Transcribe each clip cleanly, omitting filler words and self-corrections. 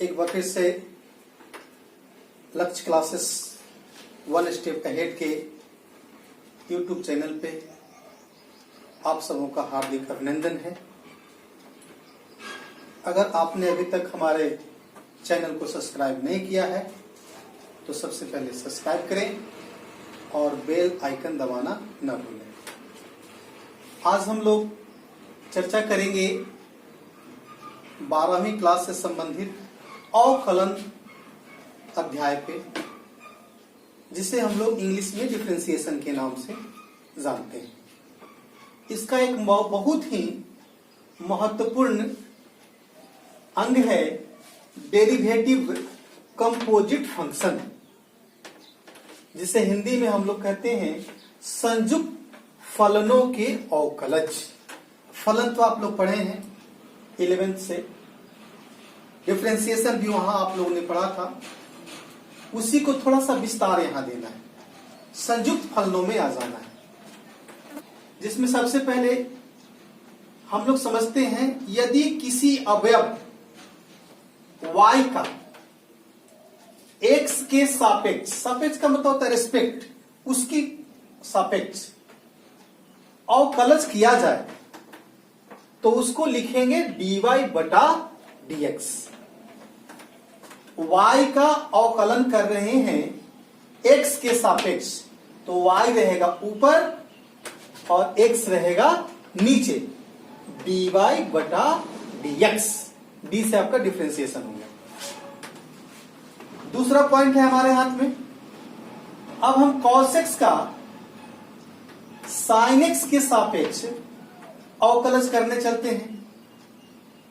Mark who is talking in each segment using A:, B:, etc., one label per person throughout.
A: एक बार फिर से लक्ष्य क्लासेस वन स्टेप अहेड के यूट्यूब चैनल पे आप सबों का हार्दिक अभिनंदन है। अगर आपने अभी तक हमारे चैनल को सब्सक्राइब नहीं किया है तो सबसे पहले सब्सक्राइब करें और बेल आइकन दबाना न भूलें। आज हम लोग चर्चा करेंगे 12वीं क्लास से संबंधित अवकलन अध्याय पे, जिसे हम लोग इंग्लिश में डिफरेंशिएशन के नाम से जानते हैं। इसका एक बहुत ही महत्वपूर्ण अंग है डेरिवेटिव कंपोजिट फंक्शन, जिसे हिंदी में हम लोग कहते हैं संयुक्त फलनों के अवकलज। फलन तो आप लोग पढ़े हैं 11th से, डिफरेंशिएशन भी वहां आप लोगों ने पढ़ा था, उसी को थोड़ा सा विस्तार यहां देना है, संयुक्त फलनों में आ जाना है। जिसमें सबसे पहले हम लोग समझते हैं, यदि किसी अवयव y का x के सापेक्ष, सापेक्ष का मतलब होता है रिस्पेक्ट, उसकी सापेक्ष अवकलज किया जाए तो उसको लिखेंगे dy बटा dx। y का अवकलन कर रहे हैं x के सापेक्ष, तो y रहेगा ऊपर और x रहेगा नीचे, dy बटा dx। d से आपका डिफरेंशिएशन हो गया। दूसरा पॉइंट है हमारे हाथ में, अब हम cos x का sin x के सापेक्ष अवकलज करने चलते हैं।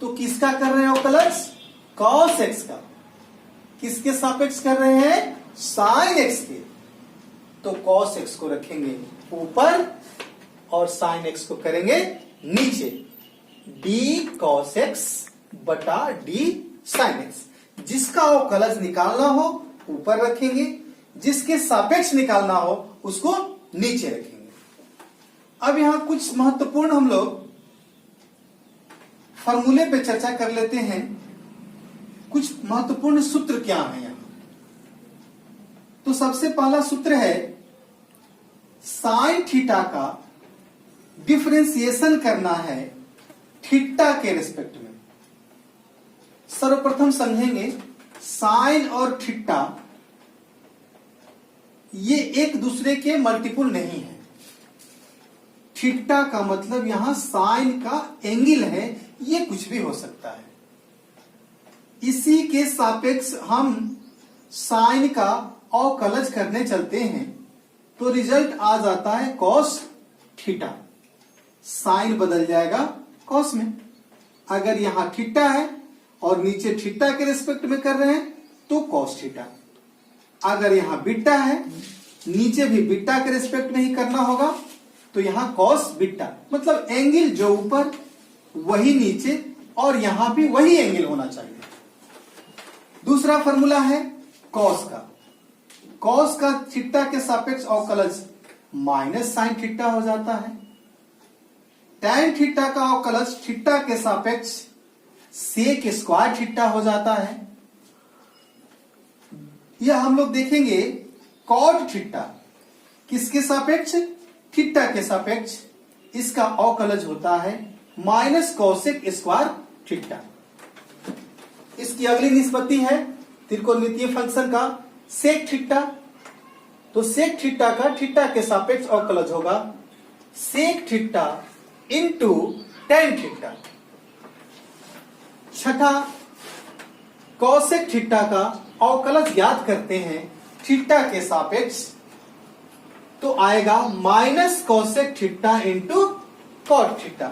A: तो किसका कर रहे हैं अवकलज? cos x का। किसके सापेक्ष कर रहे हैं? sin x के। तो cos x को रखेंगे ऊपर और sin x को करेंगे नीचे, d cos x बटा d sin x। जिसका अवकलज निकालना हो ऊपर रखेंगे, जिसके सापेक्ष निकालना हो उसको नीचे रखेंगे। अब यहां कुछ महत्वपूर्ण हम लोग फॉर्मूले पे चर्चा कर लेते हैं। कुछ महत्वपूर्ण सूत्र क्या है यहां? तो सबसे पहला सूत्र है, साइन थीटा का डिफरेंशिएशन करना है थीटा के रिस्पेक्ट में। सर्वप्रथम समझेंगे, साइन और थीटा ये एक दूसरे के मल्टीपुल नहीं है। थीटा का मतलब यहां साइन का एंगल है, ये कुछ भी हो सकता है। इसी के सापेक्ष हम साइन का अवकलज करने चलते हैं तो रिजल्ट आ जाता है कॉस थीटा। साइन बदल जाएगा कॉस में। अगर यहां थीटा है और नीचे थीटा के रिस्पेक्ट में कर रहे हैं तो कॉस थीटा। अगर यहां बीटा है, नीचे भी बीटा के रिस्पेक्ट में ही करना होगा तो यहां कॉस बीटा। मतलब एंगल जो ऊपर वही नीचे और यहां भी वही एंगल होना चाहिए। दूसरा फॉर्मूला है कॉस का। कॉस का थीटा के सापेक्ष अवकलज माइनस साइन थीटा हो जाता है। टैन थीटा का अवकलज थीटा के सापेक्ष सेक स्क्वायर थीटा हो जाता है। यह हम लोग देखेंगे कॉट थीटा किसके सापेक्ष? थीटा के सापेक्ष। इसका अवकलज होता है माइनस कोसेक स्क्वायर थीटा। इसकी अगली निष्पत्ति है त्रिकोणमितीय फंक्शन का सेक थीटा। तो सेक थीटा का थीटा के सापेक्ष अवकलज होगा sec theta into tan theta. छठा, कोसेक थीटा का अवकलज ज्ञात करते हैं थीटा के सापेक्ष, तो आएगा minus cosec theta into cot theta.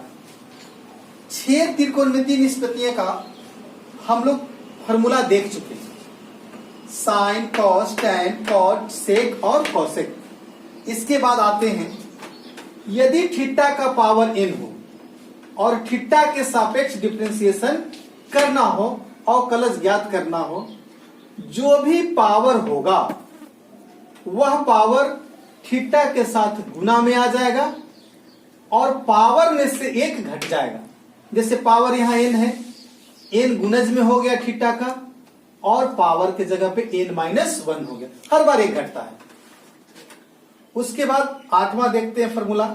A: 6 त्रिकोणमितीय निष्पत्तियों का हम लोग फॉर्मूला देख चुके हैं, साइन, कॉस, टैन, कॉट, सेक और कोसेक। इसके बाद आते हैं, यदि थीटा का पावर n हो और थीटा के सापेक्ष डिफरेंशिएशन करना हो, अवकलज ज्ञात करना हो, जो भी पावर होगा वह पावर थीटा के साथ गुना में आ जाएगा और पावर में से एक घट जाएगा। जैसे पावर यहां n है, n गुणज में हो गया थीटा का, और पावर के जगह पे n-1 हो गया, हर बार एक घटता है। उसके बाद 8वां देखते हैं फॉर्मूला।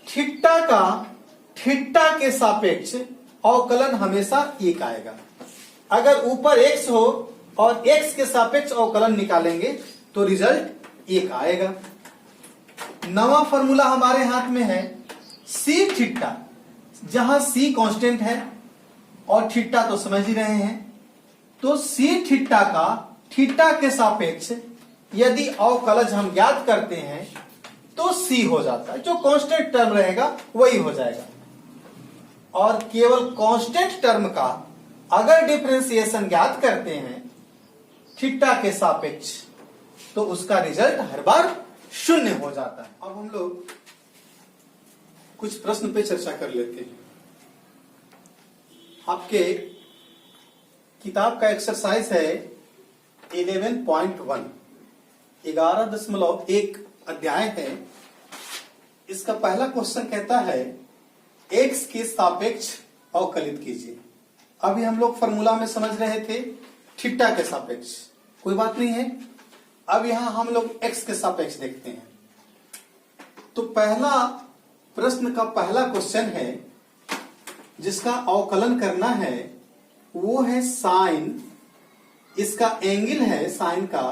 A: थीटा का थीटा के सापेक्ष अवकलन हमेशा 1 आएगा। अगर ऊपर x हो और x के सापेक्ष अवकलन निकालेंगे तो रिजल्ट 1 आएगा। 9वां फॉर्मूला हमारे हाथ में है सी थीटा, जहां सी कांस्टेंट है और थीटा तो समझ ही रहे हैं, तो सी थीटा का थीटा के सापेक्ष यदि अवकलज हम ज्ञात करते हैं तो सी हो जाता है, जो कांस्टेंट टर्म रहेगा वही हो जाएगा। और केवल कांस्टेंट टर्म का अगर डिफरेंशिएशन ज्ञात करते हैं थीटा के सापेक्ष तो उसका रिजल्ट हर बार 0 हो जाता है। अब हम लोग कुछ प्रश्न पे चर्चा कर लेते हैं। आपके किताब का एक्सरसाइज है 11.1, 11.1 अध्याय है। इसका पहला क्वेश्चन कहता है x के सापेक्ष अवकलित कीजिए। अभी हम लोग फॉर्मूला में समझ रहे थे थीटा के सापेक्ष, कोई बात नहीं है। अब यहां हम लोग x के सापेक्ष देखते हैं। तो पहला प्रश्न का पहला क्वेश्चन है जिसका अवकलन करना है, वो है साइन, इसका एंगल है साइन का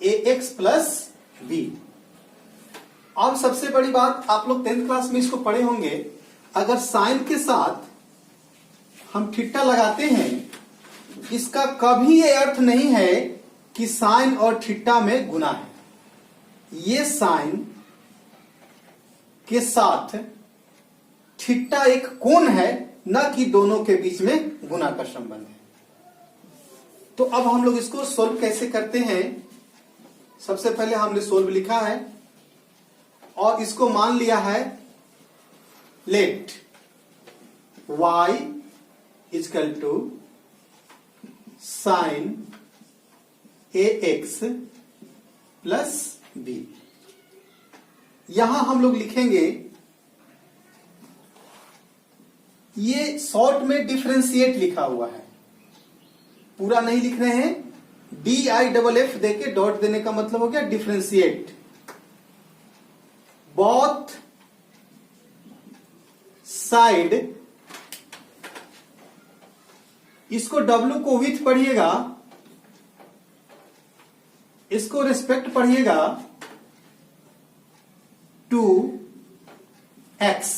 A: ax प्लस b। अब सबसे बड़ी बात, आप लोग 10th क्लास में इसको पढ़े होंगे, अगर साइन के साथ हम थीटा लगाते हैं, इसका कभी ये अर्थ नहीं है कि साइन और थीटा में गुना है। ये साइन के साथ थीटा एक कोण है, न कि दोनों के बीच में गुना का संबंध है। तो अब हम लोग इसको सोल्व कैसे करते हैं। सबसे पहले हमने सोल्व लिखा है और इसको मान लिया है let y is equal to sine ax plus b। यहां हम लोग लिखेंगे, ये शॉर्ट में डिफरेंशिएट लिखा हुआ है, पूरा नहीं लिख रहे हैं। DIFF देके डॉट देने का मतलब हो गया डिफरेंशिएट। बोथ साइड, इसको W को विथ पढ़िएगा, इसको रिस्पेक्ट पढ़िएगा to x।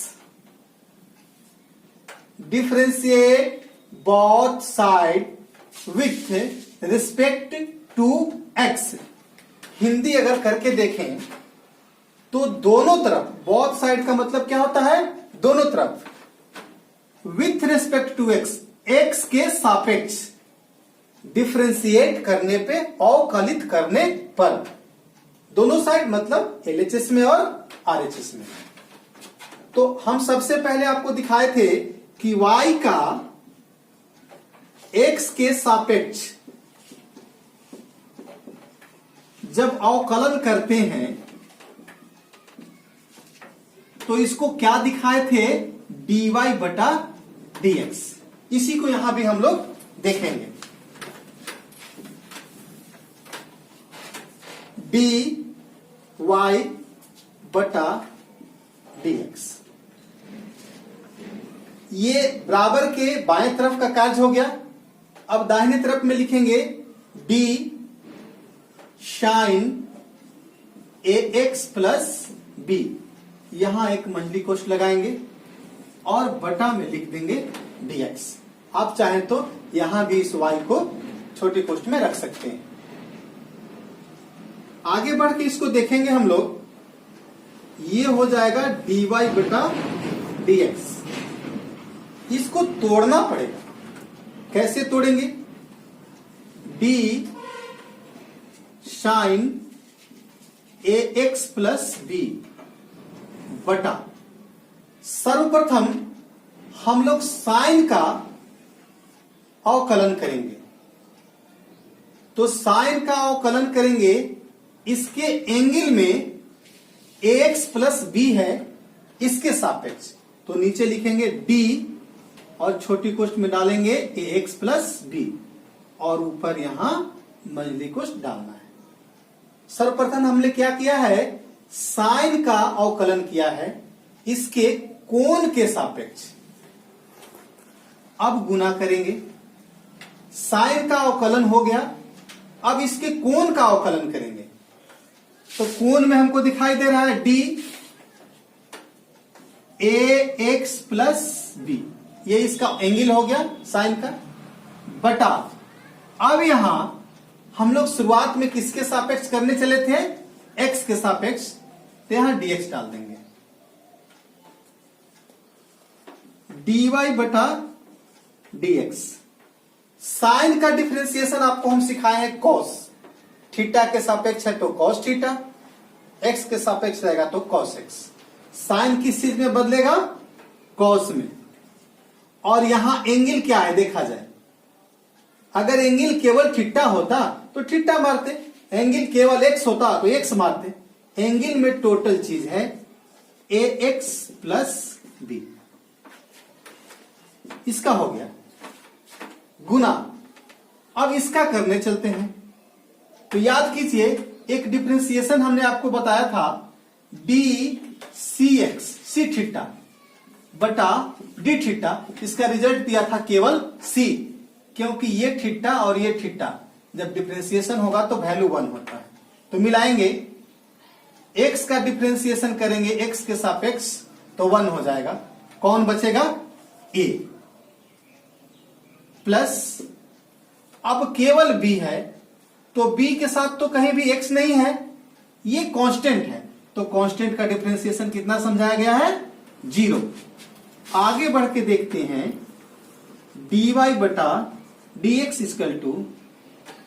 A: Differentiate both side with respect to x। Hindi अगर करके देखें तो दोनों तरफ, बोथ साइड का मतलब क्या होता है, दोनों तरफ, with respect to x, x के सापेक्ष डिफरेंशिएट करने पे, अवकलित करने पर, दोनों साइड मतलब LHS में और RHS में। तो हम सबसे पहले आपको दिखाए थे कि y का x के सापेक्ष जब अवकलन करते हैं तो इसको क्या दिखाए थे, dy बटा dx। इसी को यहां भी हम लोग देखेंगे। dy बटा dx, ये बराबर के बाएं तरफ का कार्य हो गया। अब दाहिने तरफ में लिखेंगे d sine ax plus b। यहां एक मंडली कोष्ठ लगाएंगे और बटा में लिख देंगे dx। आप चाहें तो यहां भी इस y को छोटे कोष्ठ में रख सकते हैं। आगे बढ़ के इसको देखेंगे हम लोग, ये हो जाएगा dy बटा dx। इसको तोड़ना पड़ेगा। कैसे तोड़ेंगे, d sine ax plus b बटा, सर्वप्रथम हम लोग साइन का अवकलन करेंगे। तो साइन का अवकलन करेंगे, इसके एंगल में ax प्लस b है, इसके सापेक्ष। तो नीचे लिखेंगे d और छोटी कोष्ठ में डालेंगे ax प्लस b। और ऊपर यहां मजली कुछ डालना है। सर्वप्रथम हमने क्या किया है, साइन का अवकलन किया है इसके कोण के सापेक्ष। अब गुना करेंगे, साइन का अवकलन हो गया, अब इसके कोण का अवकलन करेंगे। तो कोण में हमको दिखाई दे रहा है D A X plus B, ये इसका एंगल हो गया साइन का, बटा अब यहां हम लोग शुरुआत में किसके सापेक्ष करने चले थे, एक्स के सापेक्ष, तो यहां dx डाल देंगे, dy बटा dx। साइन का डिफरेंशिएशन आपको हम सिखाए हैं कॉस, थीटा के सापेक्ष है तो कॉस थीटा, एक्स के सापेक्ष रहेगा तो कॉस एक्स। साइन किस चीज में बदलेगा, कॉस में। और यहां एंगल क्या है देखा जाए, अगर एंगल केवल थीटा होता तो थीटा मारते, एंगल केवल एक्स होता तो एक्स मारते। एंगल में टोटल चीज है ए एक्स प्लस बी, इसका हो गया गुना। अब इसका करने चलते हैं, तो याद कीजिए एक डिफरेंशिएशन हमने आपको बताया था D C x, C theta बटा डी थीटा, इसका रिजल्ट दिया था केवल सी, क्योंकि ये थीटा और ये थीटा जब डिफरेंशिएशन होगा तो वैल्यू 1 होता है। तो मिलाएंगे, x का डिफरेंशिएशन करेंगे x के सापेक्ष तो 1 हो जाएगा, कौन बचेगा a, प्लस अब केवल b है तो b के साथ तो कहीं भी x नहीं है, ये कांस्टेंट है, तो कांस्टेंट का डिफरेंशिएशन कितना समझाया गया है, 0। आगे बढ़ के देखते हैं, dy बटा dx इक्वल टू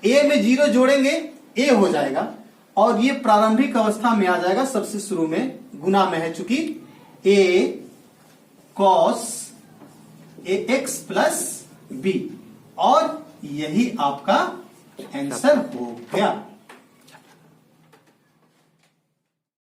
A: a में 0 जोड़ेंगे a हो जाएगा, और ये प्रारंभिक अवस्था में आ जाएगा, सबसे शुरू में गुना में है चूंकि a cos ax plus b, और यही आपका आंसर हो गया।